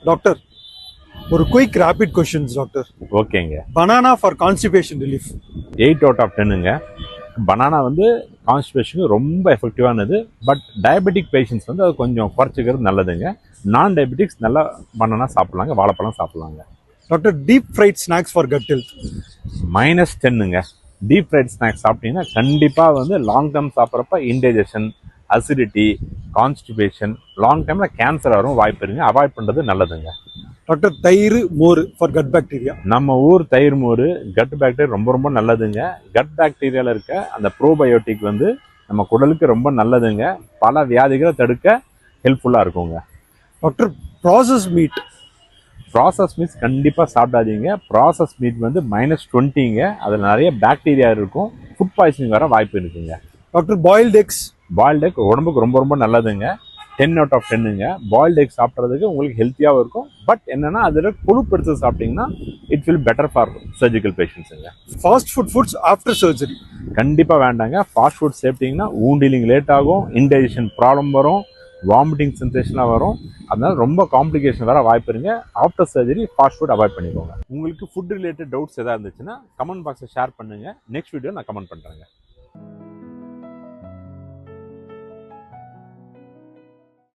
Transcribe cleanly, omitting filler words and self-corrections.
Doctor, ஒரு quick rapid questions, doctor. ஓகேங்க. Banana for constipation relief. 8 out of 10ங்க. Banana வந்து கான்ஸ்டிபேஷனுக்கு ரொம்ப எஃபெக்டிவானது. பட் டயபெட்டிக் பேஷண்ட்ஸ் வந்து அது கொஞ்சம் குறைச்சிக்கிறது நல்லதுங்க. நான் டயபெட்டிக்ஸ் நல்லா பனானா சாப்பிட்லாங்க, வாழைப்பழம் சாப்பிட்லாங்க. Doctor, deep fried snacks for gut health. -10ங்க. டீப் ஃப்ரைட் ஸ்நாக்ஸ் சாப்பிட்டீங்கன்னா கண்டிப்பாக வந்து லாங் டேர்ம் சாப்பிட்றப்ப இன்டைஜஷன், அசிடிட்டி, கான்ஸ்டிபேஷன், லாங் டைமில் கேன்சர் வரும் வாய்ப்பு இருக்குங்க. அவாய்ட் பண்ணுறது நல்லதுங்க. டாக்டர், தயிர் மோர் ஃபார் கட் பாக்டீரியா. நம்ம ஊர் தயிர் மோர் கட் பாக்டீரியா ரொம்ப ரொம்ப நல்லதுங்க. கட் பாக்டீரியாவில் இருக்க அந்த ப்ரோபயோட்டிக் வந்து நம்ம குடலுக்கு ரொம்ப நல்லதுங்க. பல வியாதிகளை தடுக்க ஹெல்ப்ஃபுல்லாக இருக்குங்க. Doctor, process meet. Process meets கண்டிப்பாக சாப்பிடாதீங்க. ப்ராசஸ் மீட் வந்து -20ங்க. அதில் நிறைய பாக்டீரியா இருக்கும். ஃபுட் பாய்சனிங் வர வாய்ப்பு இருக்குங்க. Doctor, boiled X. Boiled egg உடம்புக்கு ரொம்ப ரொம்ப நல்லதுங்க. 10 out of 10ங்க. பாயில்டு எக் சாப்பிட்றதுக்கு உங்களுக்கு ஹெல்த்தியாகவும் இருக்கும். பட் என்னன்னா அதில் கொழுப்பு எடுத்து சாப்பிட்டீங்கன்னா it will better for surgical பேஷண்ட்ஸுங்க. ஃபாஸ்ட் ஃபுட்ஸ் ஆஃப்டர் சர்ஜரி கண்டிப்பாக வேண்டாங்க. ஃபாஸ்ட் ஃபுட் சாப்பிட்டீங்கன்னா ஊண்டிலிங் லேட் ஆகும், இன்டைஜஷன் ப்ராப்ளம் வரும், வாமிட்டிங் சென்சேஷனாக வரும். அதனால ரொம்ப காம்ப்ளிகேஷன் வர வாய்ப்பு இருங்க. After surgery fast food avoid பண்ணிக்கோங்க. உங்களுக்கு ஃபுட் ரிலேட்டட் டவுட்ஸ் எதாவது இருந்துச்சுன்னா கமெண்ட் பாக்ஸில் ஷேர் பண்ணுங்கள். நெக்ஸ்ட் வீடியோ நான் கமெண்ட் பண்ணுறேங்க.